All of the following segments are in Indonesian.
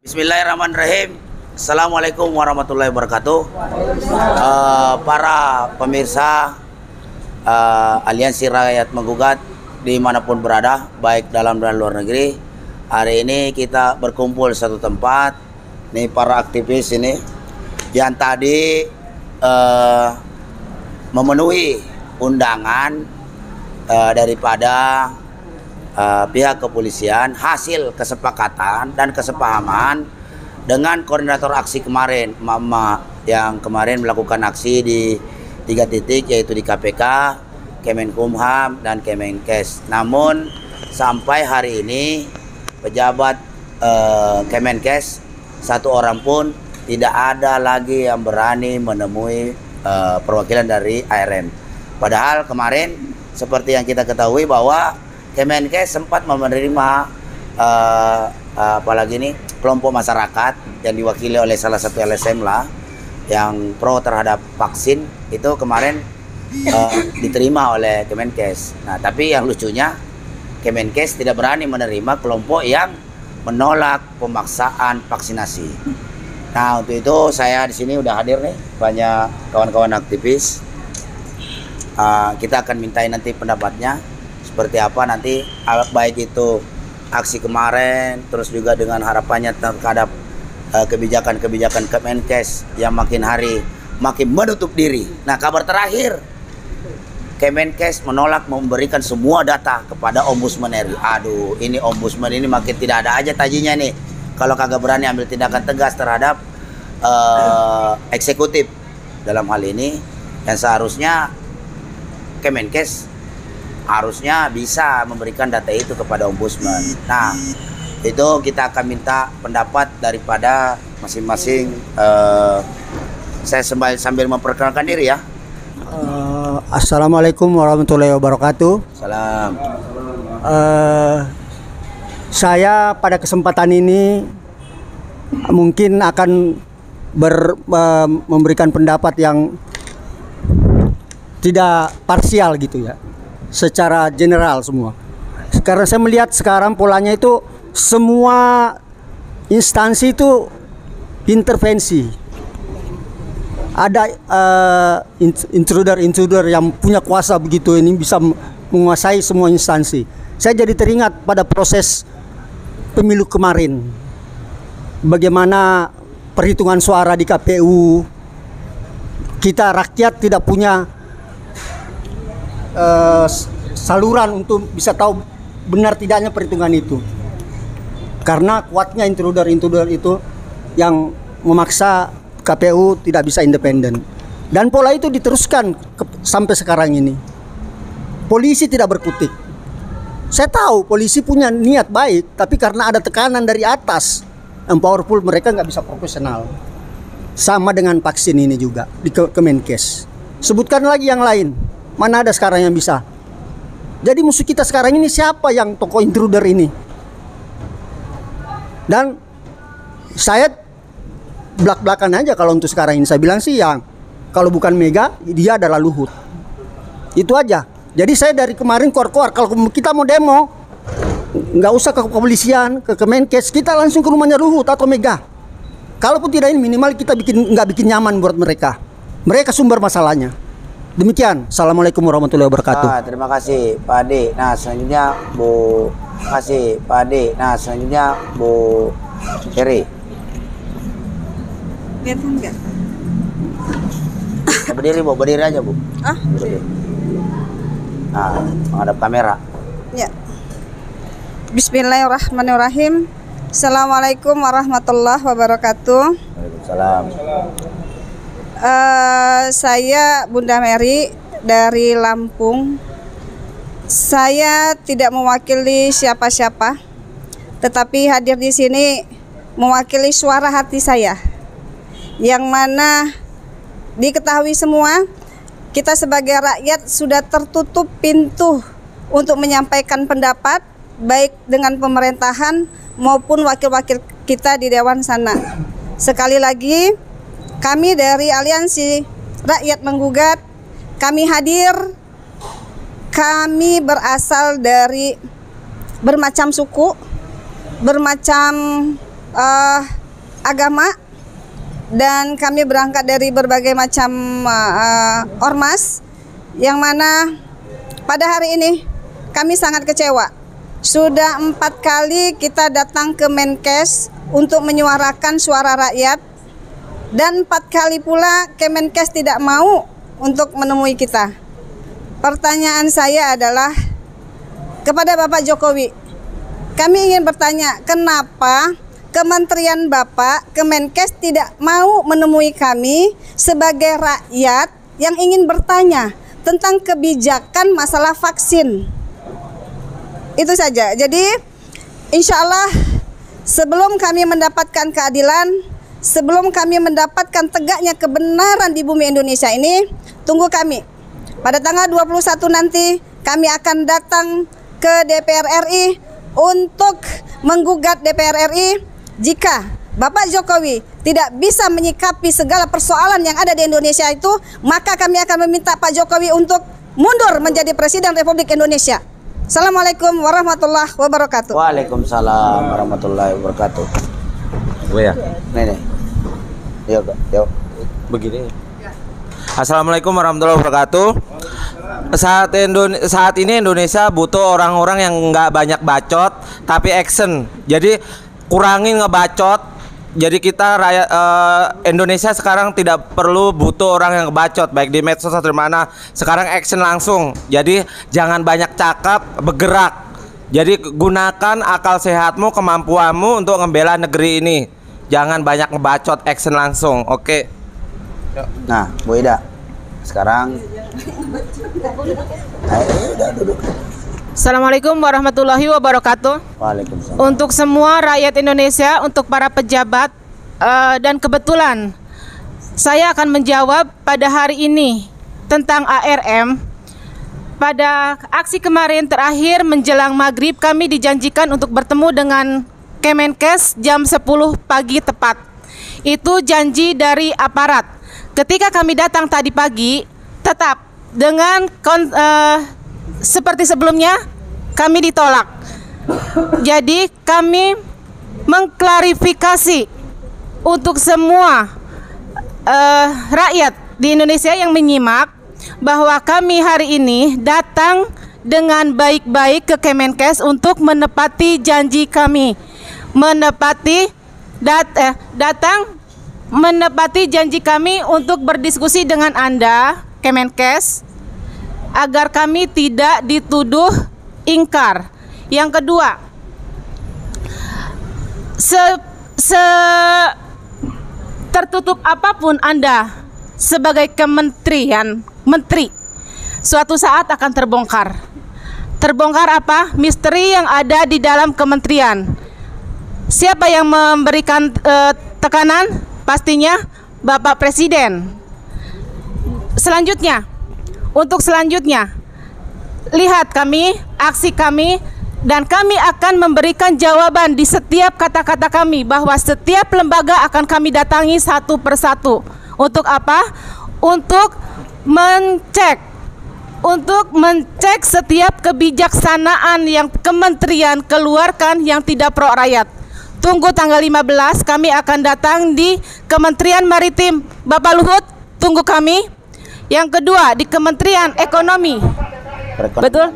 Bismillahirrahmanirrahim. Assalamualaikum warahmatullahi wabarakatuh. Para pemirsa Aliansi Rakyat Menggugat dimanapun berada, baik dalam dan luar negeri, hari ini kita berkumpul satu tempat. Nih para aktivis ini yang tadi memenuhi undangan daripada pihak kepolisian, hasil kesepakatan dan kesepahaman dengan koordinator aksi kemarin, Mama, yang kemarin melakukan aksi di 3 titik, yaitu di KPK, Kemenkumham, dan Kemenkes. Namun sampai hari ini pejabat Kemenkes satu orang pun tidak ada lagi yang berani menemui perwakilan dari ARM. Padahal kemarin seperti yang kita ketahui bahwa Kemenkes sempat menerima apalagi nih kelompok masyarakat yang diwakili oleh salah satu LSM lah yang pro terhadap vaksin, itu kemarin diterima oleh Kemenkes. Nah, tapi yang lucunya Kemenkes tidak berani menerima kelompok yang menolak pemaksaan vaksinasi. Nah, untuk itu saya di sini udah hadir nih banyak kawan-kawan aktivis. Kita akan mintain nanti pendapatnya seperti apa nanti, baik itu aksi kemarin, terus juga dengan harapannya terhadap kebijakan-kebijakan Kemenkes yang makin hari makin menutup diri. Nah, kabar terakhir, Kemenkes menolak memberikan semua data kepada Ombudsman RI. Aduh, ini Ombudsman ini makin tidak ada aja tajinya nih kalau kagak berani ambil tindakan tegas terhadap eksekutif dalam hal ini, yang seharusnya Kemenkes harusnya bisa memberikan data itu kepada Ombudsman. Nah, itu kita akan minta pendapat daripada masing-masing. Saya sambil memperkenalkan diri ya. Assalamualaikum warahmatullahi wabarakatuh. Salam. Saya pada kesempatan ini mungkin akan memberikan pendapat yang tidak parsial gitu ya, secara general semua. Karena saya melihat sekarang polanya itu semua instansi itu intervensi. Ada intruder yang punya kuasa begitu, ini bisa menguasai semua instansi. Saya jadi teringat pada proses pemilu kemarin, bagaimana perhitungan suara di KPU. Kita rakyat tidak punya saluran untuk bisa tahu benar tidaknya perhitungan itu, karena kuatnya intruder itu yang memaksa KPU tidak bisa independen. Dan pola itu diteruskan sampai sekarang ini. Polisi tidak berkutik. Saya tahu polisi punya niat baik, tapi karena ada tekanan dari atas yang powerful, mereka nggak bisa profesional. Sama dengan vaksin ini juga di Kemenkes. Sebutkan lagi yang lain. Mana ada sekarang yang bisa? Jadi musuh kita sekarang ini siapa yang tokoh intruder ini? Dan saya belak-belakan aja kalau untuk sekarang ini. Saya bilang sih yang kalau bukan Mega, dia adalah Luhut. Itu aja. Jadi saya dari kemarin keluar-keluar, kalau kita mau demo, nggak usah ke kepolisian, ke Kemenkes, kita langsung ke rumahnya Luhut atau Mega. Kalaupun tidak, ini minimal kita nggak bikin nyaman buat mereka. Mereka sumber masalahnya. Demikian. Assalamualaikum warahmatullahi wabarakatuh. Terima kasih Pak Ade. Nah, selanjutnya Bu Heri. Kelihatan nggak? Berdiri Bu, berdiri aja Bu. Berdiri. Nah, menghadap kamera. Ya. Bismillahirrahmanirrahim. Assalamualaikum warahmatullahi wabarakatuh. Waalaikumsalam. Saya Bunda Mary dari Lampung. Saya tidak mewakili siapa-siapa, tetapi hadir di sini mewakili suara hati saya, yang mana diketahui semua kita sebagai rakyat sudah tertutup pintu untuk menyampaikan pendapat, baik dengan pemerintahan maupun wakil-wakil kita di Dewan sana. Sekali lagi, kami dari Aliansi Rakyat Menggugat, kami hadir. Kami berasal dari bermacam suku, bermacam agama, dan kami berangkat dari berbagai macam ormas, yang mana pada hari ini kami sangat kecewa. Sudah 4 kali kita datang ke Menkes untuk menyuarakan suara rakyat, dan 4 kali pula Kemenkes tidak mau untuk menemui kita. Pertanyaan saya adalah kepada Bapak Jokowi, kami ingin bertanya, kenapa Kementerian Bapak, Kemenkes tidak mau menemui kami sebagai rakyat yang ingin bertanya tentang kebijakan masalah vaksin. Itu saja. Jadi insya Allah sebelum kami mendapatkan keadilan, sebelum kami mendapatkan tegaknya kebenaran di bumi Indonesia ini, tunggu kami. Pada tanggal 21 nanti kami akan datang ke DPR RI untuk menggugat DPR RI jika Bapak Jokowi tidak bisa menyikapi segala persoalan yang ada di Indonesia itu, maka kami akan meminta Pak Jokowi untuk mundur menjadi Presiden Republik Indonesia. Assalamualaikum warahmatullahi wabarakatuh. Waalaikumsalam warahmatullahi wabarakatuh. Gue ya. Nih. Yuk. Begini. Assalamualaikum warahmatullahi wabarakatuh. Saat ini Indonesia butuh orang-orang yang nggak banyak bacot tapi action. Jadi kurangin ngebacot. Jadi kita rakyat Indonesia sekarang tidak perlu butuh orang yang ngebacot baik di medsos atau di mana. Sekarang action langsung. Jadi jangan banyak cakap, bergerak. Jadi gunakan akal sehatmu, kemampuanmu untuk membela negeri ini. Jangan banyak ngebacot, action langsung. Oke. Nah, Bu Ida, sekarang ayo udah duduk. Assalamualaikum warahmatullahi wabarakatuh. Waalaikumsalam. Untuk semua rakyat Indonesia, untuk para pejabat, dan kebetulan saya akan menjawab pada hari ini tentang ARM. Pada aksi kemarin terakhir menjelang maghrib, kami dijanjikan untuk bertemu dengan Kemenkes jam 10 pagi tepat. Itu janji dari aparat. Ketika kami datang tadi pagi, tetap dengan seperti sebelumnya kami ditolak. Jadi kami mengklarifikasi untuk semua rakyat di Indonesia yang menyimak bahwa kami hari ini datang dengan baik-baik ke Kemenkes untuk menepati janji kami, datang menepati janji kami untuk berdiskusi dengan Anda, Kemenkes, agar kami tidak dituduh ingkar. Yang kedua, tertutup apapun Anda sebagai menteri, suatu saat akan terbongkar. Terbongkar apa? Misteri yang ada di dalam kementerian. Siapa yang memberikan tekanan? Pastinya Bapak Presiden. Untuk selanjutnya, lihat kami, aksi kami, dan kami akan memberikan jawaban di setiap kata-kata kami, bahwa setiap lembaga akan kami datangi satu persatu. Untuk apa? Untuk mengecek setiap kebijaksanaan yang kementerian keluarkan yang tidak pro rakyat. Tunggu tanggal 15 kami akan datang di Kementerian Maritim. Bapak Luhut, tunggu kami. Yang kedua di Kementerian Ekonomi. Betul?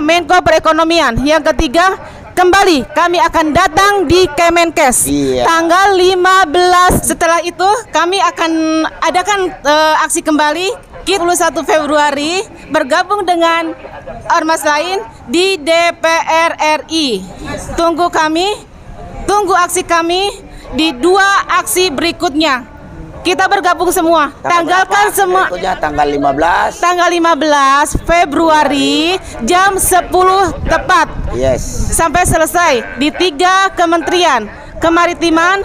Menko Perekonomian. Yang ketiga, kembali kami akan datang di Kemenkes. Tanggal 15. Setelah itu kami akan adakan aksi kembali 21 Februari bergabung dengan ormas lain di DPR RI. Tunggu aksi kami di 2 aksi berikutnya. Kita bergabung semua. Tanggalkan semua. Tanggal 15. Tanggal 15 Februari jam 10 tepat. Yes. Sampai selesai di 3 kementerian, Kemaritiman,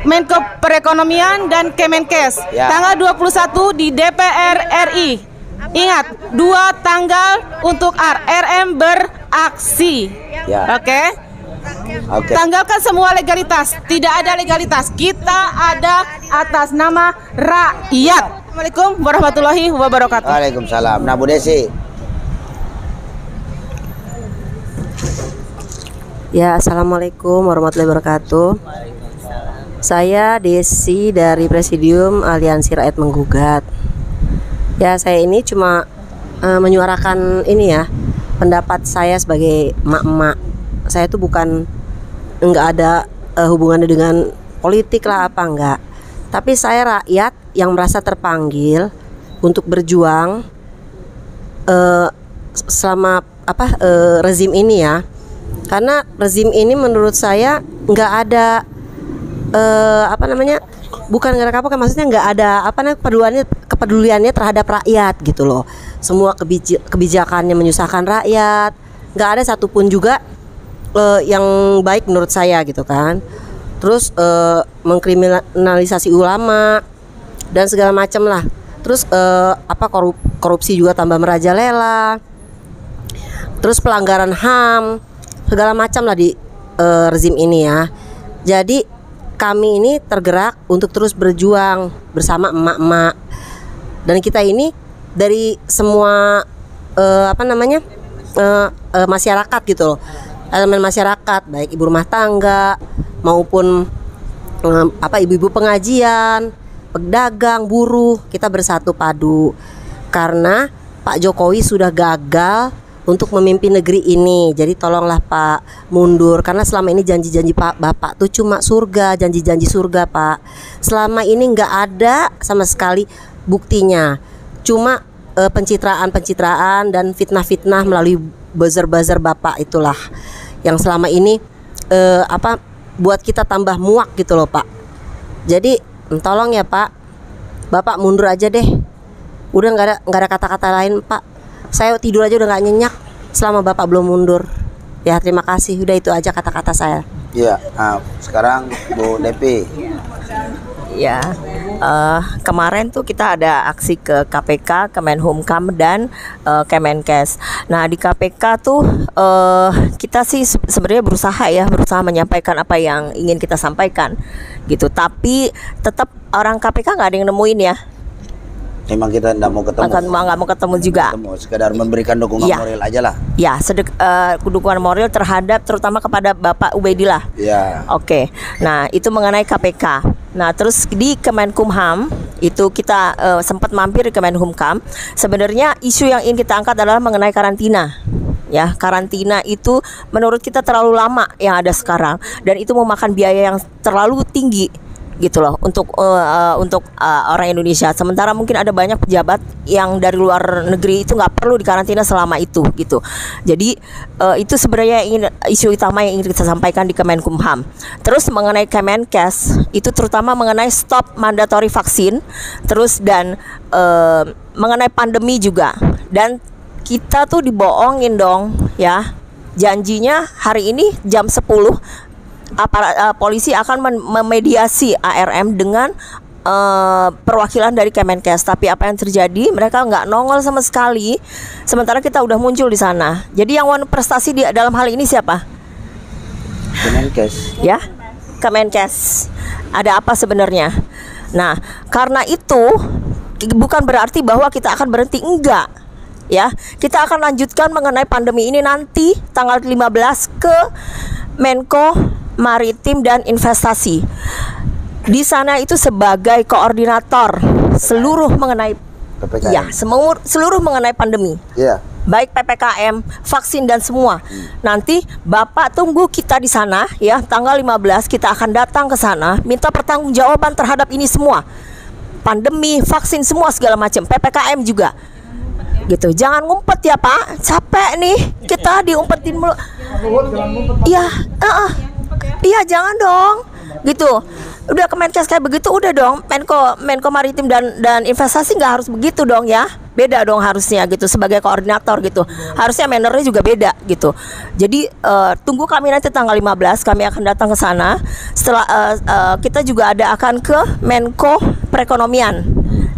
Menko Perekonomian, dan Kemenkes. Ya. Tanggal 21 di DPR RI. Ingat, 2 tanggal untuk RM beraksi. Ya. Oke? Oke. Tanggalkan semua legalitas. Tidak ada legalitas. Kita ada atas nama rakyat. Assalamualaikum warahmatullahi wabarakatuh. Waalaikumsalam. Nah, Bu Desi. Ya, assalamualaikum warahmatullahi wabarakatuh. Saya Desi dari Presidium Aliansi Rakyat Menggugat. Ya, saya ini cuma menyuarakan ini ya, pendapat saya sebagai emak-emak. Saya tuh bukan nggak ada hubungannya dengan politik lah apa enggak. Tapi saya rakyat yang merasa terpanggil untuk berjuang selama rezim ini ya. Karena rezim ini menurut saya nggak ada bukan nggak ada apa, maksudnya nggak ada kepeduliannya terhadap rakyat gitu loh. Semua kebijakannya menyusahkan rakyat, nggak ada satupun juga yang baik menurut saya gitu kan. Terus mengkriminalisasi ulama dan segala macam lah. Terus korupsi juga tambah merajalela. Terus pelanggaran HAM segala macam lah di rezim ini ya. Jadi kami ini tergerak untuk terus berjuang bersama emak-emak. Dan kita ini dari semua masyarakat gitu loh. Elemen masyarakat baik ibu rumah tangga maupun ibu-ibu pengajian, pedagang, buruh, kita bersatu padu. Karena Pak Jokowi sudah gagal untuk memimpin negeri ini. Jadi tolonglah Pak mundur, karena selama ini janji-janji Bapak tuh cuma surga, janji-janji surga Pak. Selama ini nggak ada sama sekali buktinya. Cuma pencitraan dan fitnah-fitnah melalui buzzer-buzzer Bapak itulah yang selama ini buat kita tambah muak gitu loh Pak. Jadi tolong ya Pak, Bapak mundur aja deh. Udah nggak ada kata-kata lain Pak. Saya tidur aja udah gak nyenyak selama Bapak belum mundur. Ya terima kasih, udah itu aja kata-kata saya. Iya, sekarang Bu Depi. Ya, kemarin tuh kita ada aksi ke KPK, Kemenhumkam dan Kemenkes. Nah di KPK tuh kita sih sebenarnya berusaha menyampaikan apa yang ingin kita sampaikan gitu. Tapi tetap orang KPK nggak ada yang nemuin ya. Memang kita nggak mau ketemu. Nggak mau ketemu juga. Sekedar memberikan dukungan moral aja lah. Ya, dukungan moral terhadap terutama kepada Bapak Ubaidillah. Ya. Oke. Nah, itu mengenai KPK. Nah, terus di Kemenkumham itu kita sempat mampir di Kemenhumkam. Sebenarnya isu yang ingin kita angkat adalah mengenai karantina. Ya, karantina itu menurut kita terlalu lama yang ada sekarang dan itu memakan biaya yang terlalu tinggi gitu loh untuk orang Indonesia. Sementara mungkin ada banyak pejabat yang dari luar negeri itu nggak perlu dikarantina selama itu gitu. Jadi itu sebenarnya isu utama yang ingin kita sampaikan di Kemenkumham. Terus mengenai Kemenkes itu terutama mengenai stop mandatory vaksin, terus dan mengenai pandemi juga. Dan kita tuh dibohongin dong ya. Janjinya hari ini jam 10 polisi akan memediasi ARM dengan perwakilan dari Kemenkes. Tapi apa yang terjadi? Mereka nggak nongol sama sekali. Sementara kita udah muncul di sana. Jadi yang prestasi dalam hal ini siapa? Kemenkes. Ya, Kemenkes. Ada apa sebenarnya? Nah, karena itu bukan berarti bahwa kita akan berhenti, enggak. Ya, kita akan lanjutkan mengenai pandemi ini nanti tanggal 15 ke Menko Maritim dan Investasi. Di sana itu sebagai koordinator seluruh mengenai PPKM. Ya, seluruh mengenai pandemi. Iya. Baik PPKM, vaksin dan semua. Nanti Bapak tunggu kita di sana ya, tanggal 15 kita akan datang ke sana minta pertanggungjawaban terhadap ini semua. Pandemi, vaksin semua segala macam, PPKM juga. Gitu. Jangan ngumpet ya Pak. Capek nih kita diumpetin mulu. Iya, iya jangan dong. Gitu. Udah Kemenkes kayak begitu udah dong. Menko Maritim dan Investasi nggak harus begitu dong ya. Beda dong harusnya gitu sebagai koordinator gitu. Harusnya mannernya juga beda gitu. Jadi tunggu kami nanti tanggal 15 kami akan datang ke sana. Setelah kita juga akan ke Menko Perekonomian.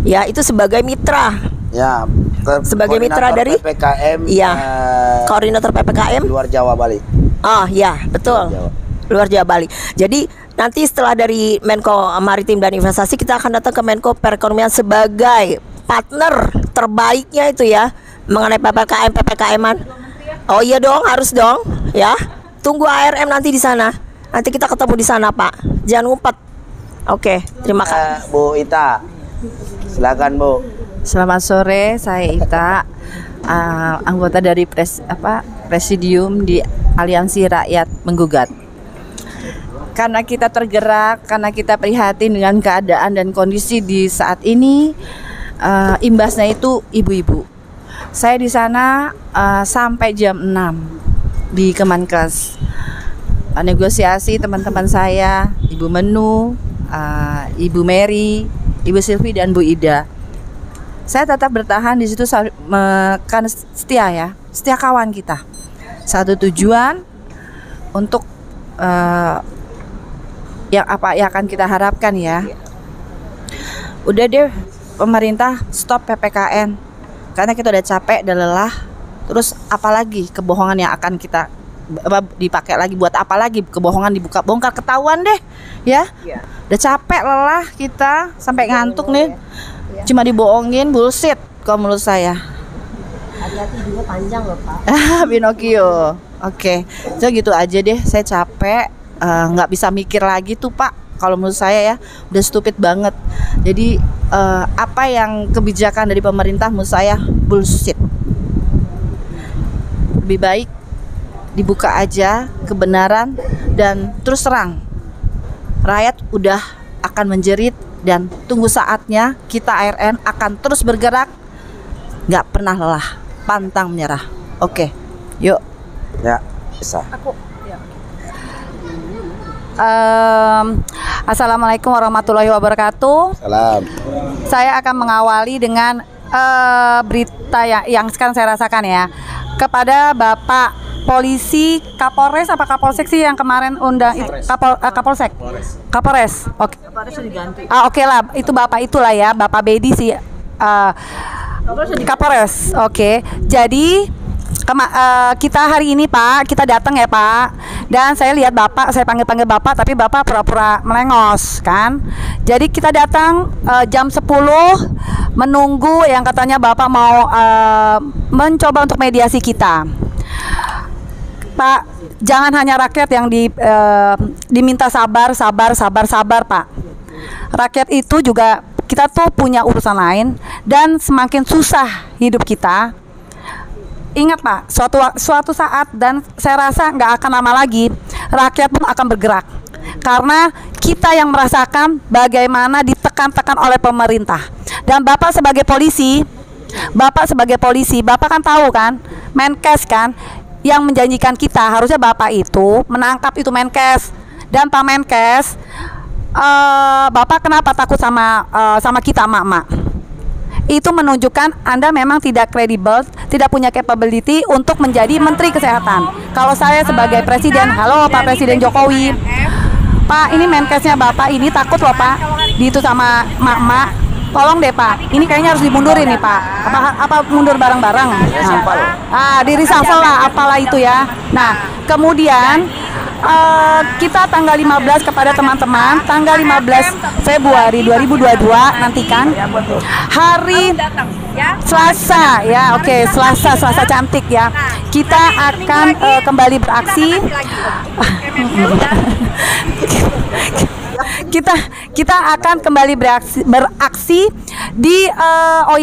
Ya, itu sebagai mitra. Ya, sebagai mitra dari PPKM. Iya. Koordinator PPKM luar Jawa Bali. Oh, ya, betul. Luar Jawa Bali. Jadi nanti setelah dari Menko Maritim dan Investasi kita akan datang ke Menko Perekonomian sebagai partner terbaiknya itu ya mengenai PPKM-an. Oh iya dong, harus dong ya. Tunggu ARM nanti di sana. Nanti kita ketemu di sana, Pak. Jangan ngumpet. Oke, terima kasih. Bu Ita, silakan Bu. Selamat sore, saya Ita, anggota dari Presidium di Aliansi Rakyat Menggugat. Karena kita tergerak, karena kita prihatin dengan keadaan dan kondisi di saat ini, imbasnya itu ibu-ibu. Saya di sana sampai jam 6 di Kemenkes. Negosiasi teman-teman saya, Ibu Menu, Ibu Mary, Ibu Silvi dan Bu Ida. Saya tetap bertahan di situ karena setia ya, setia kawan kita. Satu tujuan untuk yang apa yang akan kita harapkan ya. Udah deh pemerintah stop PPKN karena kita udah capek, udah lelah. Terus apalagi kebohongan yang akan kita dipakai lagi, buat apa lagi kebohongan dibuka bongkar ketahuan deh ya. Udah capek, lelah kita sampai ngantuk nih. Cuma dibohongin, bullshit kalau menurut saya. Hati-hati juga panjang loh Pak. Pinocchio. Oke, so gitu aja deh. Saya capek, nggak bisa mikir lagi tuh Pak. Kalau menurut saya ya, udah stupid banget. Jadi apa yang kebijakan dari pemerintah menurut saya bullshit. Lebih baik dibuka aja kebenaran dan terus terang. Rakyat udah akan menjerit dan tunggu saatnya kita ARN akan terus bergerak, nggak pernah lelah, pantang menyerah. Oke, yuk. Ya, bisa. Assalamualaikum warahmatullahi wabarakatuh. Salam. Saya akan mengawali dengan berita yang sekarang saya rasakan ya, kepada Bapak Polisi Kapolres apa Kapolsek sih yang kemarin undang itu Kapolsek. Kapolres. Oke. Oke lah, itu Bapak itulah ya, Bapak Bedi sih. Kapolres. Oke. Jadi kita hari ini Pak, kita datang ya Pak. Dan saya lihat Bapak, saya panggil Bapak tapi Bapak pura-pura melengos kan. Jadi kita datang jam 10 menunggu yang katanya Bapak mau mencoba untuk mediasi kita. Pak, jangan hanya rakyat yang diminta sabar Pak. Rakyat itu juga kita tuh punya urusan lain dan semakin susah hidup kita. Ingat Pak, suatu saat dan saya rasa nggak akan lama lagi rakyat pun akan bergerak. Karena kita yang merasakan bagaimana ditekan-tekan oleh pemerintah. Dan Bapak sebagai polisi, Bapak kan tahu kan, Menkes kan, yang menjanjikan kita harusnya Bapak itu menangkap itu Menkes dan Pak Menkes. Bapak kenapa takut sama kita emak-emak? Itu menunjukkan Anda memang tidak kredibel, tidak punya capability untuk menjadi Menteri Kesehatan. Kalau saya sebagai Presiden, halo Pak Presiden Jokowi, Pak ini Menkesnya Bapak ini takut loh Pak, gitu sama emak-emak. Tolong deh Pak, ini kayaknya harus dimundurin nih Pak. Apa mundur bareng-bareng? Di reshuffle lah, apalah itu ya. Nah, kemudian kita tanggal 15 kepada teman-teman, tanggal 15 Februari 2022 nantikan hari Selasa ya, oke, Selasa cantik ya. Kita akan kembali beraksi. Kita akan kembali beraksi di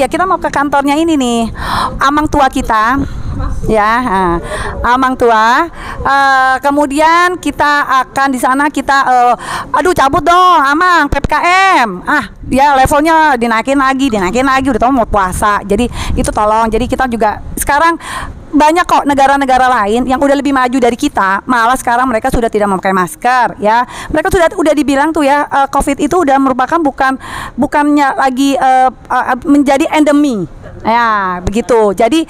kita mau ke kantornya ini nih, Amang Tua kita ya, Amang Tua. Kemudian kita akan di sana kita cabut dong Amang PPKM, ya levelnya dinaikin lagi udah tau mau puasa, jadi itu tolong. Jadi kita juga sekarang banyak kok negara-negara lain yang udah lebih maju dari kita, malah sekarang mereka sudah tidak memakai masker ya. Mereka udah dibilang tuh ya, COVID itu udah merupakan bukannya lagi menjadi endemi. Ya, begitu. Jadi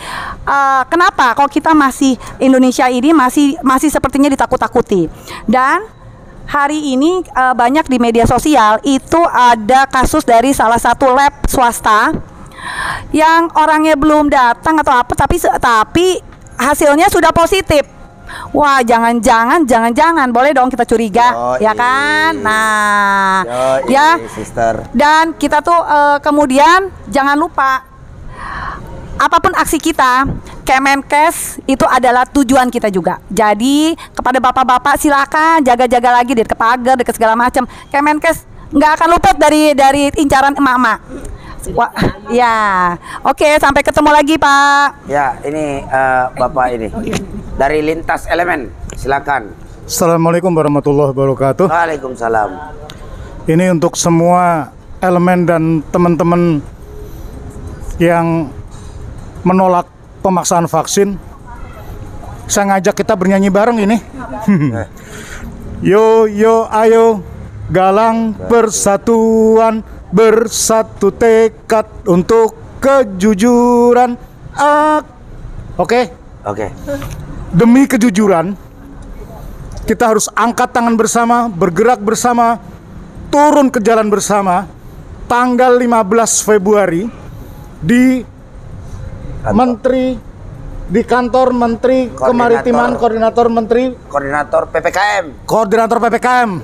kenapa kok kita masih Indonesia ini masih sepertinya ditakut-takuti. Dan hari ini banyak di media sosial itu ada kasus dari salah satu lab swasta yang orangnya belum datang atau apa, tapi hasilnya sudah positif. Wah, jangan boleh dong kita curiga, ya kan? Nah, ya. Sister. Dan kita tuh kemudian jangan lupa, apapun aksi kita, Kemenkes itu adalah tujuan kita juga. Jadi kepada bapak-bapak silakan jaga-jaga lagi di pagar, dekat segala macam. Kemenkes nggak akan luput dari incaran emak-emak. Wah, ya, oke, sampai ketemu lagi Pak. Ya, ini Bapak ini dari Lintas Elemen, silakan. Assalamualaikum warahmatullahi wabarakatuh. Waalaikumsalam. Ini untuk semua elemen dan teman-teman yang menolak pemaksaan vaksin. Saya ngajak kita bernyanyi bareng ini. Yo yo ayo galang persatuan, bersatu tekad untuk kejujuran. Oke. Demi kejujuran kita harus angkat tangan bersama, bergerak bersama, turun ke jalan bersama. Tanggal 15 Februari di kantor Menteri Kemaritiman, Koordinator PPKM.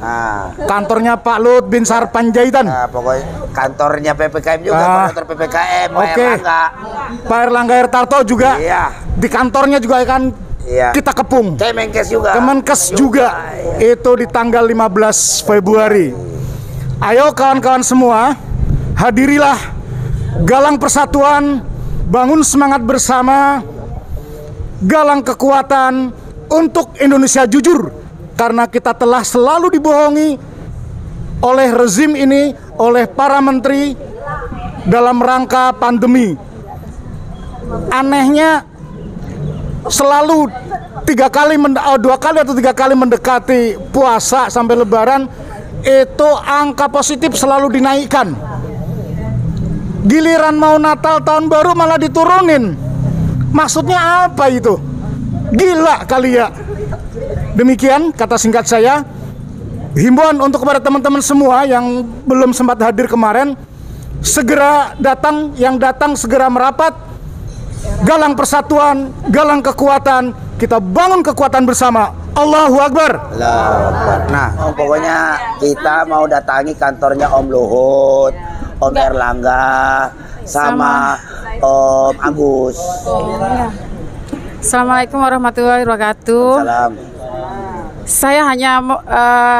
Kantornya Pak Lut Binsar Panjaitan. Pokoknya kantornya PPKM juga, koordinator PPKM. Oke. Pak Erlangga Hartarto juga. Iya. Di kantornya juga akan kita kepung. Kemenkes juga. Itu di tanggal 15 Februari. Ayo kawan-kawan semua, hadirilah galang persatuan, bangun semangat bersama, galang kekuatan untuk Indonesia jujur. Karena kita telah selalu dibohongi oleh rezim ini, oleh para menteri dalam rangka pandemi. Anehnya selalu 2 kali atau 3 kali mendekati puasa sampai Lebaran, itu angka positif selalu dinaikkan. Giliran mau Natal tahun baru malah diturunin. Maksudnya apa itu? Gila kali ya. Demikian kata singkat saya. Himbauan untuk kepada teman-teman semua yang belum sempat hadir kemarin, segera datang, yang datang segera merapat. Galang persatuan, galang kekuatan, kita bangun kekuatan bersama. Allahu Akbar. Nah, pokoknya kita mau datangi kantornya Om Luhut, Om Erlangga, sama Om Agus. Assalamualaikum warahmatullahi wabarakatuh. Salam. Saya hanya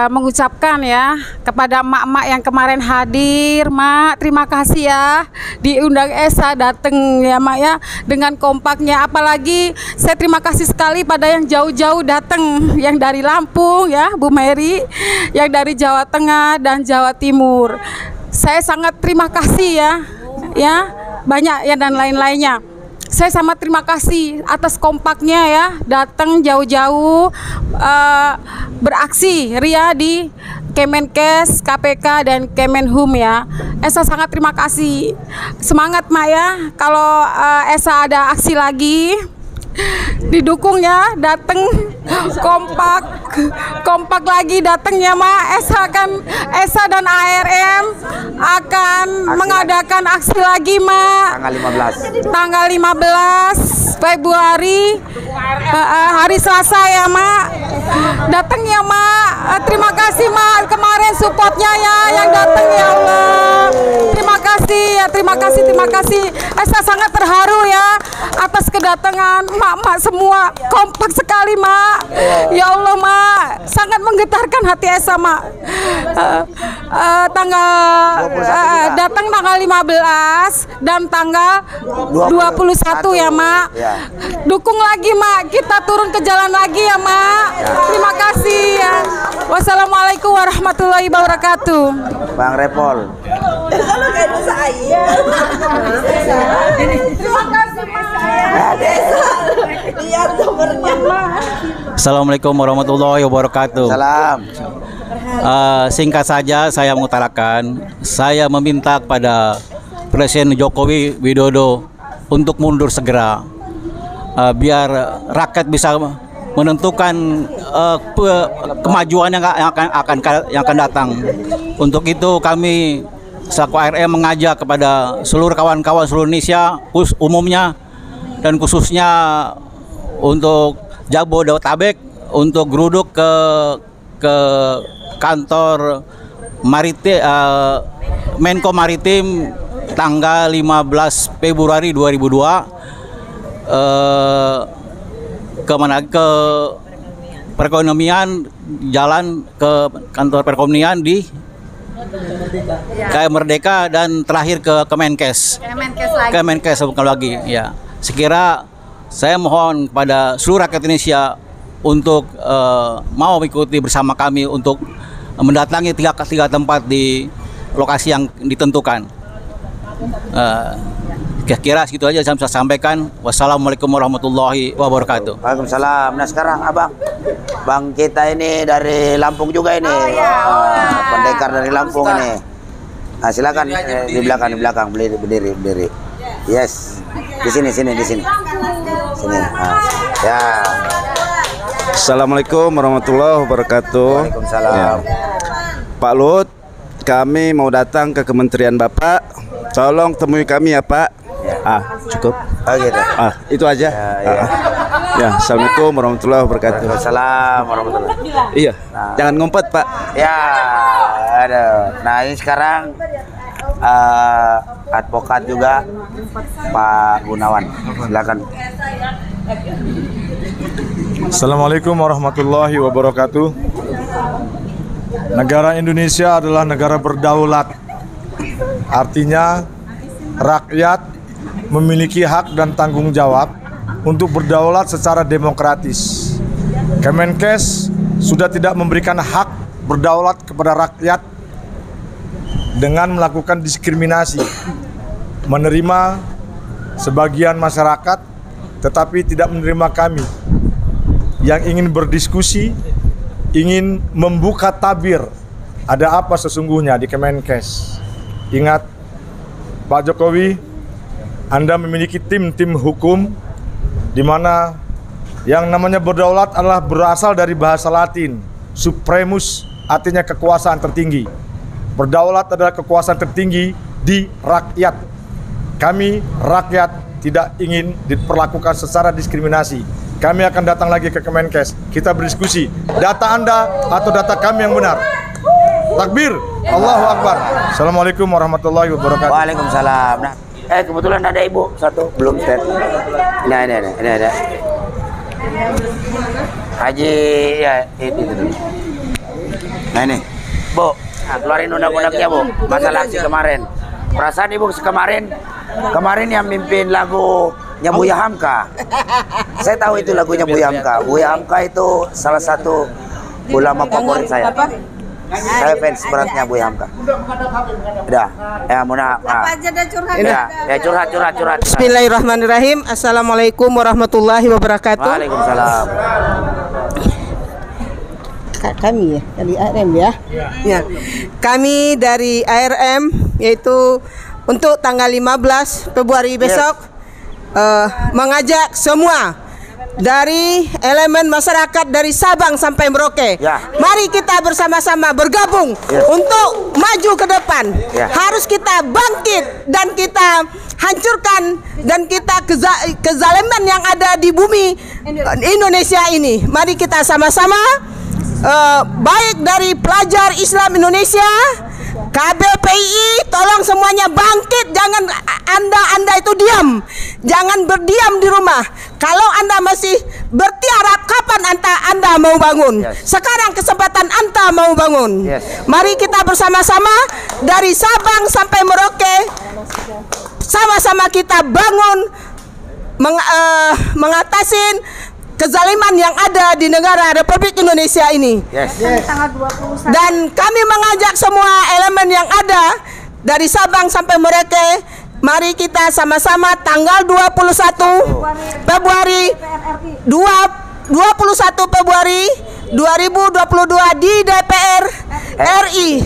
mengucapkan ya kepada emak-emak yang kemarin hadir, Mak, terima kasih ya diundang Esa datang ya Mak ya dengan kompaknya. Apalagi saya terima kasih sekali pada yang jauh-jauh datang, yang dari Lampung ya Bu Mary, yang dari Jawa Tengah dan Jawa Timur. Saya sangat terima kasih ya banyak ya dan lain-lainnya. Saya sangat terima kasih atas kompaknya ya, datang jauh-jauh beraksi ria di Kemenkes, KPK dan Kemenhum ya. Esa sangat terima kasih. Semangat Mak ya. Kalau Esa ada aksi lagi, didukung ya, datang kompak lagi datang ya Mak. Esa dan ARM akan mengadakan aksi lagi Mak. Tanggal 15 Februari hari Selasa ya Mak. Datang ya Mak. Terima kasih Mak kemarin supportnya ya yang datang ya Allah. Terima kasih. Esa sangat terharu ya atas kedatangan mak-mak semua, kompak sekali Mak. Ya Allah Mak, sangat menggetarkan hati Esa Mak. Datang tanggal 15 dan tanggal 21 ya Mak. Dukung lagi Mak, kita turun ke jalan lagi ya Mak. Terima kasih ya. Wassalamualaikum warahmatullahi wabarakatuh. Bang Repol. Assalamualaikum warahmatullahi wabarakatuh. Salam. Singkat saja saya mengutarakan, saya meminta kepada Presiden Jokowi Widodo untuk mundur segera, biar rakyat bisa menentukan kemajuan yang akan datang. Untuk itu kami selaku ARM mengajak kepada seluruh kawan-kawan seluruh Indonesia umumnya dan khususnya untuk Jabodetabek untuk geruduk ke kantor Menko Maritim tanggal 15 Februari 2002 ke perekonomian, jalan ke kantor perekonomian di KM Merdeka dan terakhir ke Kemenkes. Kemenkes bukan lagi ya. Sekira saya mohon kepada seluruh rakyat Indonesia untuk mau mengikuti bersama kami untuk mendatangi tiga tempat di lokasi yang ditentukan. Kira-kira segitu aja saya bisa sampaikan. Wassalamualaikum warahmatullahi wabarakatuh. Waalaikumsalam. Nah sekarang Bang kita ini dari Lampung juga ini. Pendekar dari Lampung ini. Nah silakan di belakang berdiri. Yes. Di sini. Sini. Nah, ya. Assalamualaikum warahmatullahi wabarakatuh. Waalaikumsalam. Ya. Pak Lut, kami mau datang ke Kementerian Bapak. Tolong temui kami ya Pak. Cukup. Gitu. Itu aja. Ya, assalamualaikum warahmatullahi wabarakatuh. Waalaikumsalam warahmatullahi. Iya. Jangan ngumpet Pak. Ya, aduh. Nah ini sekarang advokat juga Pak Gunawan. Silakan. Assalamualaikum warahmatullahi wabarakatuh. Negara Indonesia adalah negara berdaulat. Artinya rakyat memiliki hak dan tanggung jawab untuk berdaulat secara demokratis. Kemenkes sudah tidak memberikan hak berdaulat kepada rakyat dengan melakukan diskriminasi, menerima sebagian masyarakat tetapi tidak menerima kami yang ingin berdiskusi, ingin membuka tabir ada apa sesungguhnya di Kemenkes. Ingat Pak Jokowi, Anda memiliki tim hukum di mana yang namanya berdaulat adalah berasal dari bahasa Latin, supremus artinya kekuasaan tertinggi. Berdaulat adalah kekuasaan tertinggi di rakyat. Kami rakyat tidak ingin diperlakukan secara diskriminasi. Kami akan datang lagi ke Kemenkes. Kita berdiskusi, data Anda atau data kami yang benar. Takbir, Allahu Akbar. Assalamualaikum warahmatullahi wabarakatuh. Waalaikumsalam. Nah, kebetulan ada ibu satu belum stand. Ini ada. Haji ya itu dulu. Nah ini, Bu, keluarin undang-undangnya Bu. Masalah aksi kemarin. Perasaan ibu kemarin yang mimpin lagunya Buya Hamka. Saya tahu itu lagunya Buya Hamka. Buya Hamka itu salah satu ulama favorit saya. Saya fans beratnya Buya Hamka. Udah, ya Muna. Apa aja dah curhat. Ya curhat. Bismillahirrahmanirrahim. Assalamualaikum warahmatullahi wabarakatuh. Waalaikumsalam. Kami ya dari ARM ya. Ya. Kami dari ARM yaitu untuk tanggal 15 Februari besok mengajak semua dari elemen masyarakat dari Sabang sampai Merauke. Mari kita bersama-sama bergabung untuk maju ke depan. Harus kita bangkit dan kita hancurkan dan kita kezaliman yang ada di bumi Indonesia ini. Mari kita sama-sama baik dari pelajar Islam Indonesia, KBPI, tolong semuanya bangkit. Jangan anda itu diam. Jangan berdiam di rumah. Kalau Anda masih bertiarap, kapan Anda mau bangun? Sekarang kesempatan Anda mau bangun. Mari kita bersama-sama dari Sabang sampai Merauke, sama-sama kita bangun mengatasi kezaliman yang ada di negara Republik Indonesia ini. Dan kami mengajak semua elemen yang ada dari Sabang sampai Merauke, mari kita sama-sama tanggal 21 Februari 2022 di DPR RI.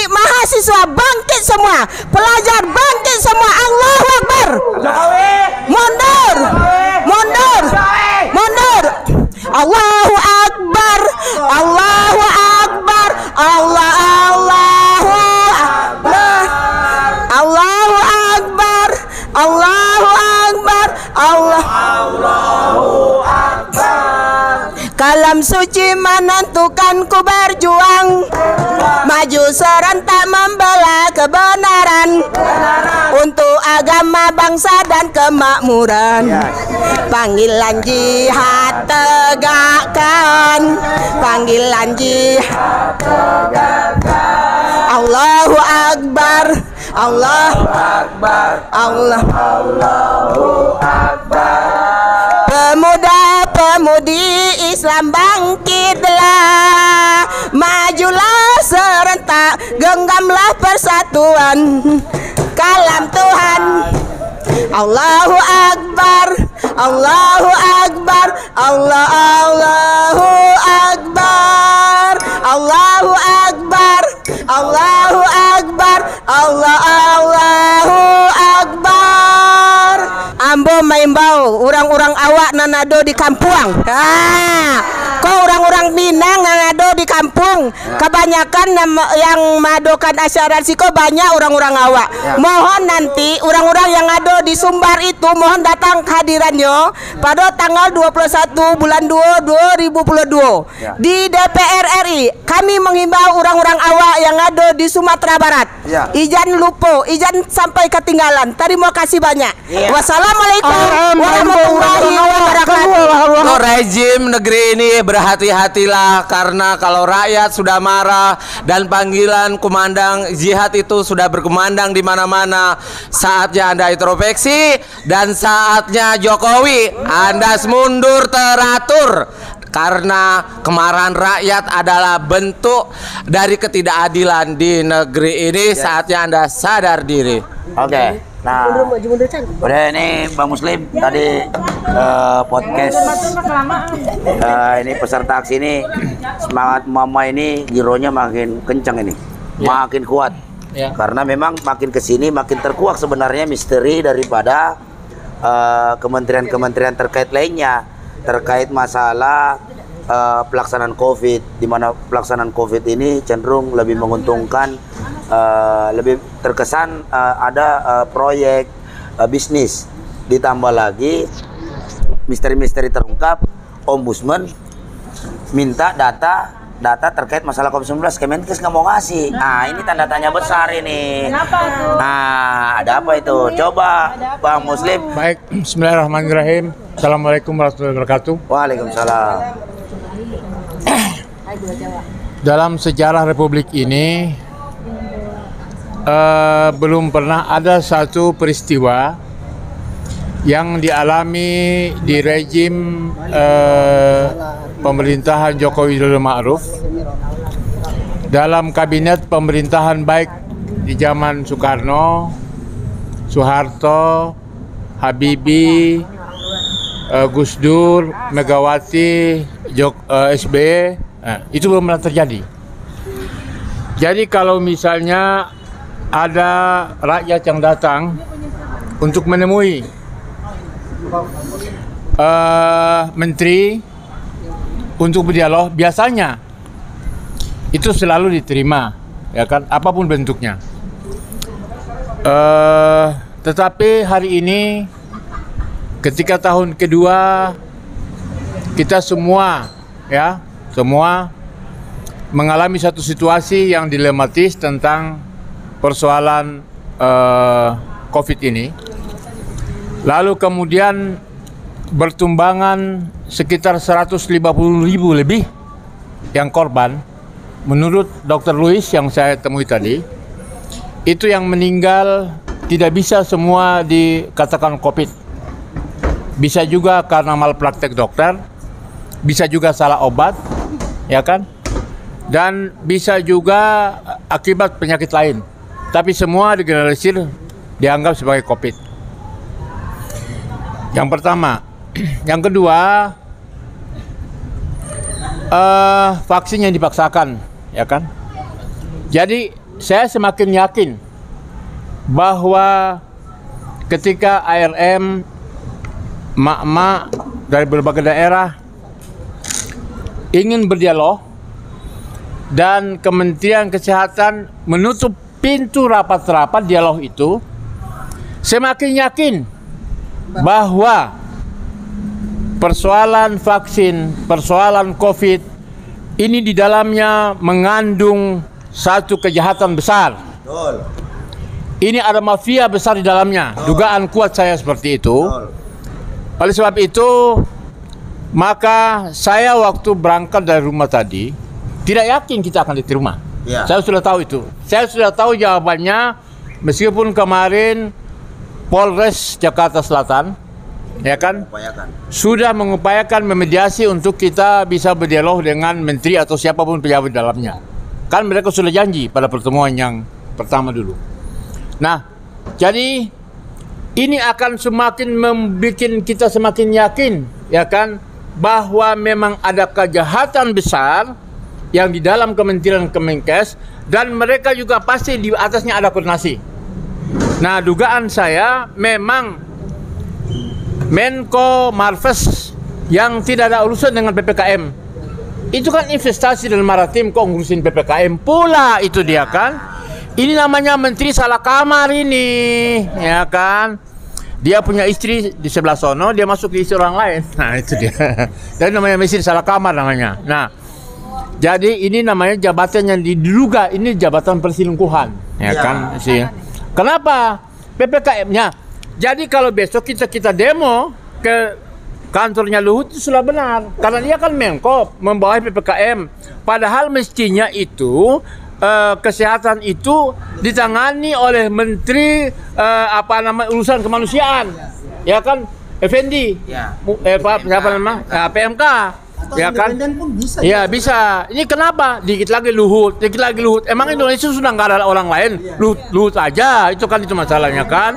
Mahasiswa bangkit semua, pelajar bangkit semua. Allahu Akbar. Mundur. Allahu Akbar. Allahu Akbar. Allahu Akbar. Allahu Akbar. Allahu Akbar. Kalam suci menentukan ku berjuang, maju serentak membela kebenaran, untuk agama bangsa dan kemakmuran. Panggilan jihad tegakkan, panggilan jihad tegakkan. Allahu Akbar, Allahu Akbar, Allahu Akbar. Pemuda-pemudi Islam bangkitlah, majulah serentak, genggamlah persatuan. Kalam Tuhan, Allahu Akbar, Allahu Akbar, Allahu Akbar, Allahu Akbar, Allahu Akbar, Allahu Akbar. Ambo maimbau orang-orang awak nanado di kampung. Kau orang-orang Minang nanado di kampung. Kebanyakan yang madokan asuransi kok banyak orang-orang awak. Mohon nanti orang-orang yang ada di Sumbar itu mohon datang kehadirannya pada tanggal 21 bulan 2 2022 di DPR RI. Kami menghimbau orang-orang awak yang ada di Sumatera Barat. Ijan lupa, ijan sampai ketinggalan. Terima kasih banyak. Wassalamualaikum warahmatullahi wabarakatuh. Rejim negeri ini berhati-hatilah, karena kalau rakyat sudah marah dan panggilan kumandang jihad itu sudah berkumandang di mana-mana, saatnya Anda introspeksi dan saatnya Jokowi Anda mundur teratur. Karena kemarahan rakyat adalah bentuk dari ketidakadilan di negeri ini. Saatnya Anda sadar diri. Oke. Nah, udah ini Bang Muslim tadi podcast ini peserta aksi ini, semangat mama ini gironya makin kencang ini, makin kuat. Karena memang makin kesini makin terkuak sebenarnya misteri daripada kementerian-kementerian terkait lainnya, terkait masalah pelaksanaan COVID, di mana pelaksanaan COVID ini cenderung lebih menguntungkan, lebih terkesan ada proyek bisnis. Ditambah lagi misteri-misteri terungkap, Ombudsman minta data terkait masalah COVID-19, Kemenkes nggak mau ngasih. Nah, ini tanda tanya besar ini. Kenapa tuh? Nah, ada apa itu? Coba Bang Muslim. Baik, bismillahirrahmanirrahim. Assalamualaikum warahmatullahi wabarakatuh. Waalaikumsalam. Dalam sejarah Republik ini belum pernah ada satu peristiwa yang dialami di rejim pemerintahan Jokowi Widodo Ma'ruf dalam kabinet pemerintahan baik di zaman Soekarno, Soeharto, Habibie, Gus Dur, Megawati, SBY, itu belum pernah terjadi. Jadi kalau misalnya ada rakyat yang datang untuk menemui menteri untuk berdialog, biasanya itu selalu diterima, ya kan, apapun bentuknya. Tetapi hari ini ketika tahun kedua kita semua mengalami satu situasi yang dilematis tentang persoalan COVID ini. Lalu kemudian bertumbangan sekitar 150.000 lebih yang korban. Menurut Dr. Louis yang saya temui tadi, itu yang meninggal tidak bisa semua dikatakan COVID. Bisa juga karena malpraktek dokter, bisa juga salah obat, ya kan? Dan bisa juga akibat penyakit lain. Tapi semua digeneralisir dianggap sebagai COVID. Yang pertama. Yang kedua, vaksin yang dipaksakan, ya kan? Jadi saya semakin yakin bahwa ketika ARM, mak-mak dari berbagai daerah ingin berdialog dan Kementerian Kesehatan menutup pintu rapat-rapat dialog itu, semakin yakin bahwa persoalan vaksin, persoalan COVID ini di dalamnya mengandung satu kejahatan besar. ini ada mafia besar di dalamnya. Dugaan kuat saya seperti itu. Oleh sebab itu, maka saya waktu berangkat dari rumah tadi tidak yakin kita akan diterima. Saya sudah tahu itu. Saya sudah tahu jawabannya, meskipun kemarin Polres Jakarta Selatan sudah mengupayakan memediasi untuk kita bisa berdialog dengan menteri atau siapapun pejabat dalamnya. Kan mereka sudah janji pada pertemuan yang pertama dulu. Nah, jadi ini akan semakin membuat kita semakin yakin, bahwa memang ada kejahatan besar yang di dalam Kementerian Kemenkes, dan mereka juga pasti di atasnya ada koordinasi. Nah, dugaan saya memang Menko Marves yang tidak ada urusan dengan PPKM. Itu kan investasi dan maritim, kok ngurusin PPKM pula itu dia kan. Ini namanya menteri salah kamar ini, Dia punya istri di sebelah sono, dia masuk di istri orang lain. Nah, itu dia. Dan namanya menteri salah kamar namanya. Nah, jadi ini namanya jabatan yang diduga ini jabatan perselingkuhan, sih. Kenapa? PPKM-nya. Jadi kalau besok kita demo ke kantornya Luhut itu sudah benar, karena dia kan Menko membawahi PPKM. Padahal mestinya itu kesehatan itu ditangani oleh Menteri urusan kemanusiaan, Effendi, siapa nama PMK, bisa. Ini kenapa dikit lagi Luhut? Emang Indonesia sudah nggak ada orang lain? Luhut aja, itu masalahnya kan.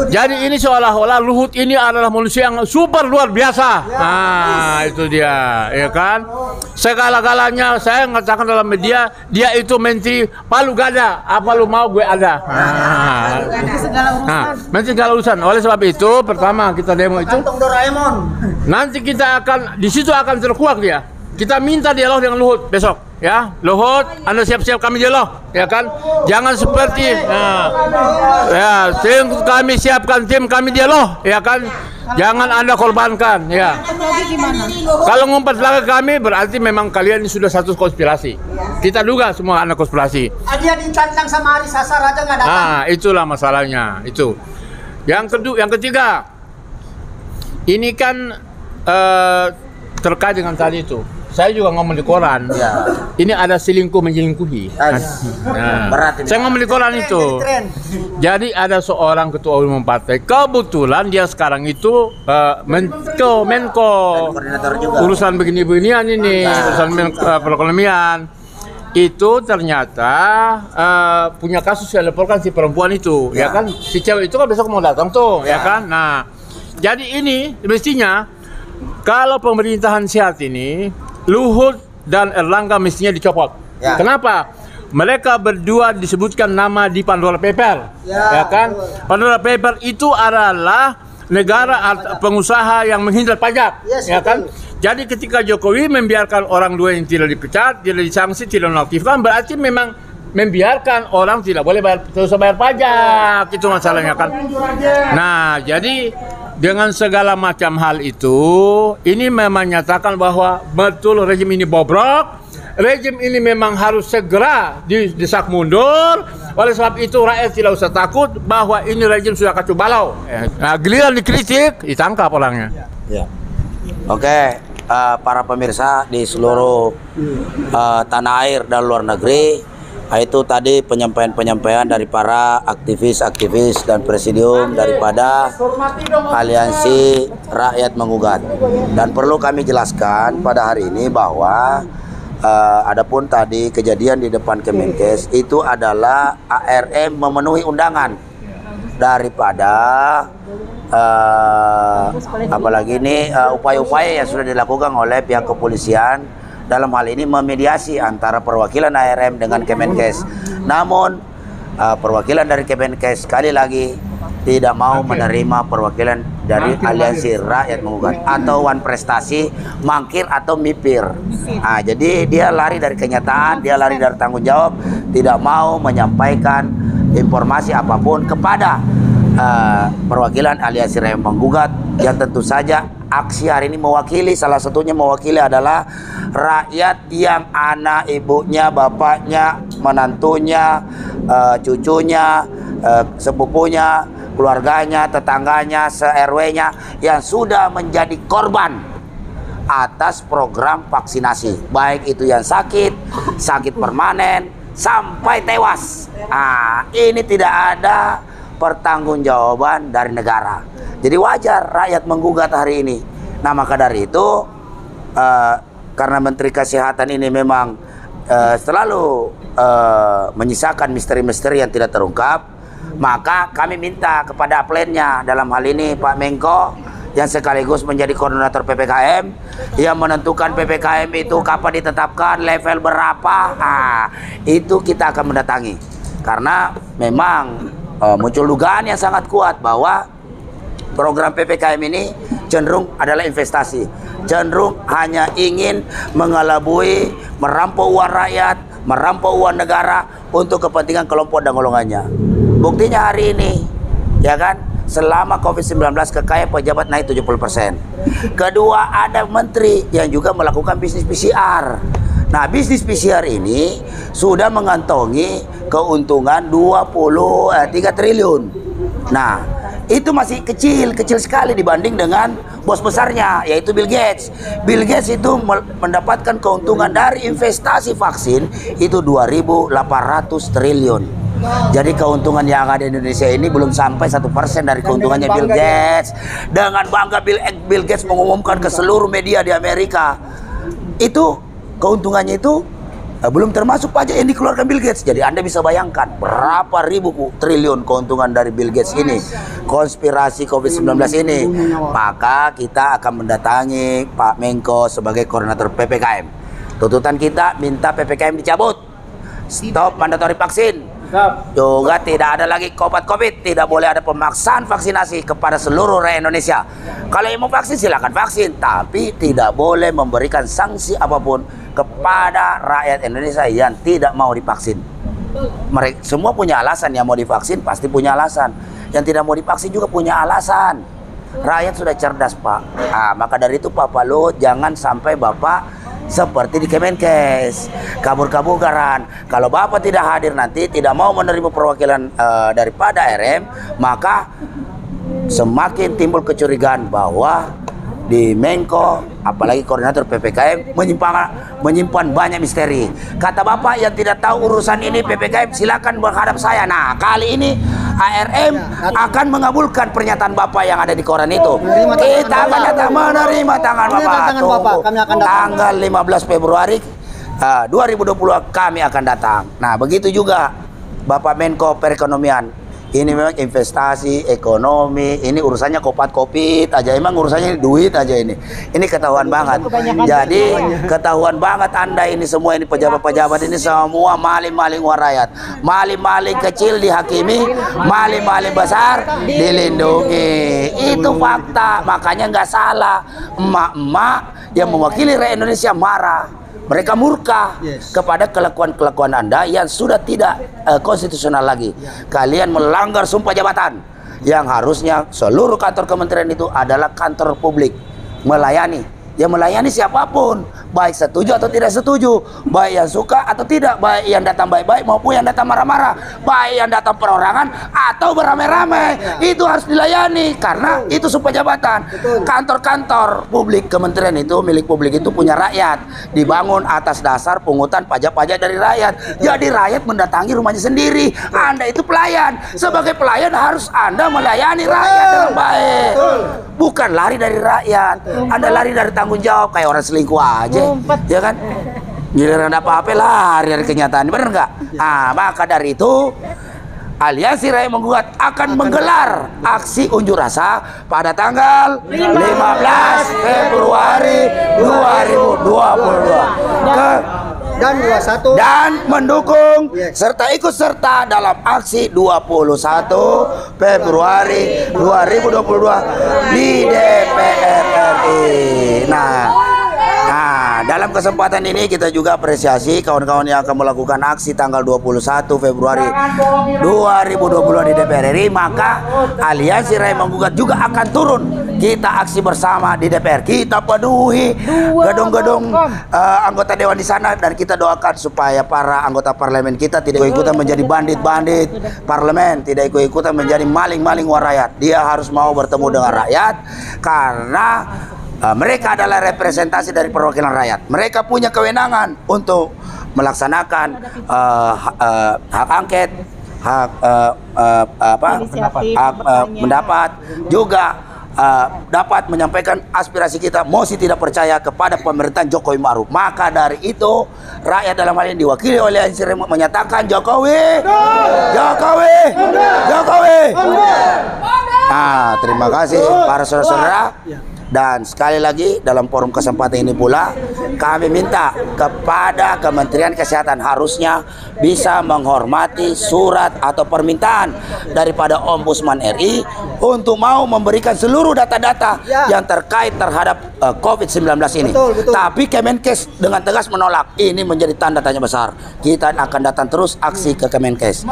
Jadi ini seolah-olah Luhut ini adalah manusia yang super luar biasa. Itu dia, Segala-galanya saya mengatakan dalam media, dia itu menteri palu gada, apa lu mau gue ada. Menteri segala urusan. Oleh sebab itu, pertama kita demo itu. Nanti kita akan di situ akan terkuak dia. Kita minta dialog dengan Luhut besok, Luhut, Anda siap-siap kami dialog, Jangan seperti, tim kami siapkan tim kami dialog, Jangan Anda korbankan, Kalau ngumpat lagi kami berarti memang kalian ini sudah satu konspirasi. Kita duga semua anak konspirasi. Dia dicantang sama Ari Sasar aja nggak datang. Itulah masalahnya itu. Yang ketiga, ini kan terkait dengan tadi itu. Saya juga ngomong di koran. Ini ada selingkuh menyelingkuhi. Berat ini. Saya ngomong di koran itu. Jadi ada seorang ketua umum partai. Kebetulan dia sekarang itu Menko urusan begini-beginian ini, urusan perekonomian. Itu ternyata punya kasus yang dilaporkan si perempuan itu, Si cewek itu kan besok mau datang tuh, Nah, jadi ini mestinya kalau pemerintahan sehat ini, Luhut dan Erlangga mestinya dicopot. Kenapa? Mereka berdua disebutkan nama di Pandora Paper, Pandora Paper itu adalah negara pengusaha yang menghindar pajak, Jadi ketika Jokowi membiarkan orang dua yang tidak dipecat, tidak disanksi, tidak nonaktifkan, berarti memang membiarkan orang tidak boleh terus bayar pajak. Itu masalahnya kan. Nah, jadi dengan segala macam hal itu, ini memang menyatakan bahwa betul rejim ini bobrok, rejim ini memang harus segera didesak mundur. Oleh sebab itu rakyat tidak usah takut bahwa ini rejim sudah kacau balau. Nah, giliran dikritik, ditangkap orangnya. Oke, para pemirsa di seluruh tanah air dan luar negeri, itu tadi penyampaian-penyampaian dari para aktivis-aktivis dan presidium daripada Aliansi Rakyat Menggugat. Dan perlu kami jelaskan pada hari ini bahwa adapun tadi kejadian di depan Kemenkes itu adalah ARM memenuhi undangan daripada apalagi ini upaya-upaya yang sudah dilakukan oleh pihak kepolisian dalam hal ini memediasi antara perwakilan ARM dengan Kemenkes. Namun perwakilan dari Kemenkes sekali lagi tidak mau menerima perwakilan dari Aliansi Rakyat Menggugat atau Wan Prestasi, mangkir atau mipir. Jadi dia lari dari kenyataan, dia lari dari tanggung jawab, tidak mau menyampaikan informasi apapun kepada perwakilan Aliansi Rakyat Menggugat yang tentu saja aksi hari ini mewakili, salah satunya mewakili adalah rakyat yang anak ibunya, bapaknya, menantunya, cucunya, sepupunya, keluarganya, tetangganya, se-RW-nya yang sudah menjadi korban atas program vaksinasi, baik itu yang sakit permanen sampai tewas. Ini tidak ada pertanggungjawaban dari negara. Jadi wajar rakyat menggugat hari ini. Nah, maka dari itu karena Menteri Kesehatan ini memang selalu menyisakan misteri-misteri yang tidak terungkap, maka kami minta kepada upline-nya, dalam hal ini Pak Menko yang sekaligus menjadi koordinator PPKM, yang menentukan PPKM itu kapan ditetapkan, level berapa, itu kita akan mendatangi. Karena memang muncul dugaan yang sangat kuat bahwa program PPKM ini cenderung adalah investasi, cenderung hanya ingin mengelabui, merampok uang rakyat, merampok uang negara untuk kepentingan kelompok dan golongannya. Buktinya hari ini, ya kan, selama COVID-19 kekayaan pejabat naik 70%. Kedua, ada menteri yang juga melakukan bisnis PCR. Nah, bisnis PCR ini sudah mengantongi keuntungan 3 triliun. Nah, itu masih kecil sekali dibanding dengan bos besarnya, yaitu Bill Gates. Bill Gates itu mendapatkan keuntungan dari investasi vaksin itu 2.800 triliun. Jadi keuntungan yang ada di Indonesia ini belum sampai 1% dari keuntungannya Bill Gates. Dengan bangga Bill Gates mengumumkan ke seluruh media di Amerika, itu keuntungannya itu belum termasuk pajak yang dikeluarkan Bill Gates. Jadi Anda bisa bayangkan berapa ribu triliun keuntungan dari Bill Gates ini, konspirasi COVID-19 ini. Maka kita akan mendatangi Pak Menko sebagai koordinator PPKM. Tuntutan kita minta PPKM dicabut, stop mandatory vaksin. Juga tidak ada lagi obat COVID, tidak boleh ada pemaksaan vaksinasi kepada seluruh rakyat Indonesia. Kalau yang mau vaksin silakan vaksin, tapi tidak boleh memberikan sanksi apapun kepada rakyat Indonesia yang tidak mau divaksin. Mereka semua punya alasan, yang mau divaksin pasti punya alasan, yang tidak mau divaksin juga punya alasan. Rakyat sudah cerdas, Pak. Maka dari itu Pak Luhut, jangan sampai Bapak seperti di Kemenkes, kabur-kaburan. Kalau Bapak tidak hadir nanti, tidak mau menerima perwakilan daripada RM, maka semakin timbul kecurigaan bahwa di Menko, apalagi koordinator PPKM, menyimpan banyak misteri. Kata Bapak yang tidak tahu urusan ini PPKM, silakan menghadap saya. Nah, kali ini ARM akan mengabulkan pernyataan Bapak yang ada di koran itu. Kita akan datang menerima tangan Bapak. Tanggal 15 Februari 2020 kami akan datang. Nah, begitu juga Bapak Menko Perekonomian. Ini memang investasi, ekonomi, ini urusannya kopat-kopit aja, emang urusannya duit aja ini. Ini ketahuan banget. Jadi ketahuan banget Anda ini semua, ini pejabat-pejabat ini semua maling-maling uang rakyat. Maling-maling kecil dihakimi, maling-maling besar dilindungi. Itu fakta, makanya nggak salah. Emak-emak yang mewakili rakyat Indonesia marah. Mereka murka kepada kelakuan-kelakuan Anda yang sudah tidak konstitusional lagi. Kalian melanggar sumpah jabatan yang harusnya seluruh kantor kementerian itu adalah kantor publik, melayani. Yang melayani siapapun, baik setuju atau tidak setuju, baik yang suka atau tidak, baik yang datang baik-baik maupun yang datang marah-marah, baik yang datang perorangan atau beramai-ramai, itu harus dilayani karena itu sumpah jabatan. Kantor-kantor publik kementerian itu, milik publik itu punya rakyat, dibangun atas dasar pungutan pajak-pajak dari rakyat. Jadi rakyat mendatangi rumahnya sendiri. Anda itu pelayan, sebagai pelayan harus Anda melayani rakyat dengan baik, bukan lari dari rakyat. Anda lari dari tanggung jawab kayak orang selingkuh aja, ya kan? Giliran apa-apa lari dari kenyataan, bener nggak? Maka dari itu Aliansi Rakyat Menggugat akan menggelar aksi unjuk rasa pada tanggal 15 Februari 2022 dan mendukung serta ikut serta dalam aksi 21 Februari 2022 di DPR RI. Nah, dalam kesempatan ini kita juga apresiasi kawan-kawan yang akan melakukan aksi tanggal 21 Februari 2022 di DPR RI, maka Aliansi Rakyat Menggugat juga akan turun. Kita aksi bersama di DPR. Kita penuhi gedung-gedung anggota dewan di sana, dan kita doakan supaya para anggota parlemen kita tidak ikut-ikutan menjadi bandit-bandit parlemen, tidak ikut-ikutan menjadi maling-maling uang rakyat. Dia harus mau bertemu dengan rakyat karena mereka adalah representasi dari perwakilan rakyat. Mereka punya kewenangan untuk melaksanakan hak angket, hak pendapat, juga dapat menyampaikan aspirasi kita, mosi tidak percaya kepada pemerintahan Jokowi Ma'ruf. Maka dari itu rakyat dalam hal ini diwakili oleh Aliansi Rakyat menyatakan Jokowi, Jokowi, Jokowi. Nah, terima kasih para saudara-saudara. Dan sekali lagi dalam forum kesempatan ini pula kami minta kepada Kementerian Kesehatan harusnya bisa menghormati surat atau permintaan daripada Ombudsman RI untuk mau memberikan seluruh data-data yang terkait terhadap COVID-19 ini. Betul. Tapi Kemenkes dengan tegas menolak. Ini menjadi tanda tanya besar. Kita akan datang terus aksi ke Kemenkes.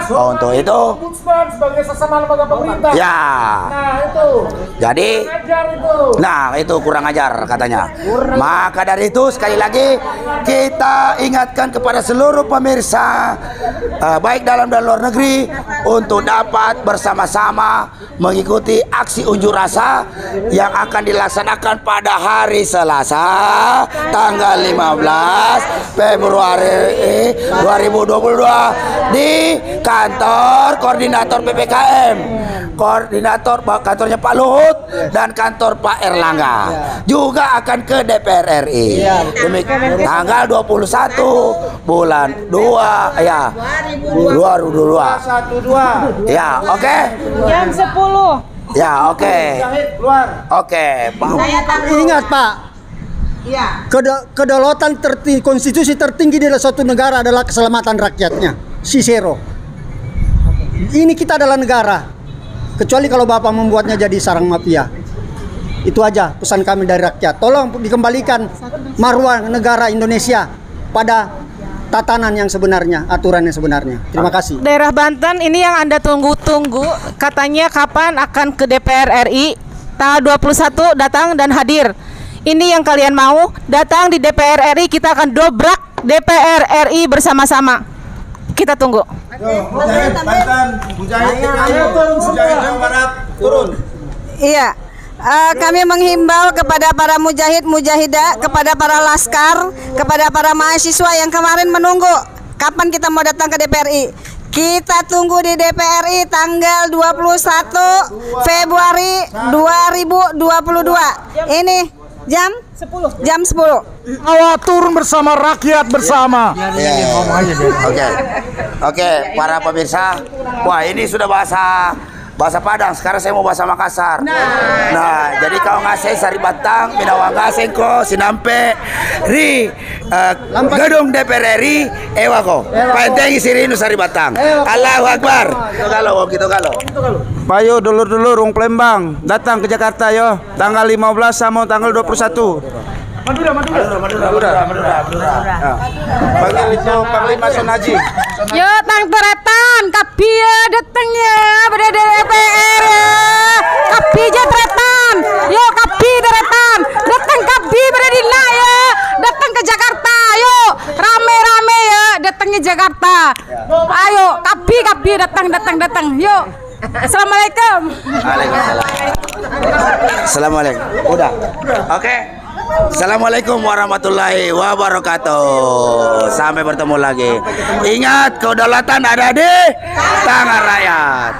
Untuk itu, Ombudsman sebagai sesama lembaga pemerintah. Ya. Nah, itu. Jadi itu. Nah, itu kurang ajar katanya. Maka dari itu sekali lagi kita ingatkan kepada seluruh pemirsa baik dalam dan luar negeri untuk dapat bersama-sama mengikuti aksi unjuk rasa yang akan dilaksanakan pada hari Selasa tanggal 15 Februari 2022 di kantor koordinator PPKM, kantornya Pak Luhut dan kantor Pak Erlangga. Juga akan ke DPR RI. Tanggal 21 bulan 2 ya 2022. Ya, oke. Jam 10. Ya, oke. Oke, Pak. Ingat, Pak. Kedaulatan konstitusi tertinggi di suatu negara adalah keselamatan rakyatnya. Cicero. Ini kita adalah negara. Kecuali kalau Bapak membuatnya jadi sarang mafia. Itu aja pesan kami dari rakyat. Tolong dikembalikan marwah negara Indonesia pada tatanan yang sebenarnya, aturan yang sebenarnya. Terima kasih. Daerah Banten ini yang Anda tunggu-tunggu, katanya kapan akan ke DPR RI? Tanggal 21 datang dan hadir. Ini yang kalian mau, datang di DPR RI, kita akan dobrak DPR RI bersama-sama. Kita tunggu. Iya. Kami menghimbau kepada para mujahid-mujahidah, kepada para laskar, kepada para mahasiswa yang kemarin menunggu kapan kita mau datang ke DPRI. Kita tunggu di DPRI tanggal 21 Februari 2022. Ini jam 10. Jam 10. Awal turun bersama rakyat bersama. Oke, para pemirsa. Wah, ini sudah bahasa Padang, sekarang saya mau bahasa Makassar. Nah, jadi kau ngasih Sari Batang, Minawangga, Sengko, Sinampe, Ri, gedung DPR RI, Ewako. Penting siri Sari Batang. Allahu Akbar. Gitu kalau. Payo dulur-dulur Rung Plembang datang ke Jakarta yo, tanggal 15 sama tanggal 21. Madura. Panggil itu Panglima Sonaji. Yo tang teretan, kapi ya datang ya pada DPR ya. Kapi aja teretan. Yo kapi teretan, datang kapi pada Dina ya. Datang ke Jakarta, yo rame-rame ya, datang ke Jakarta. Ayo kapi datang. Yo. Assalamualaikum. Assalamualaikum. Udah. Oke. Assalamualaikum warahmatullahi wabarakatuh. Sampai bertemu lagi. Ingat, kedaulatan ada di tangan rakyat.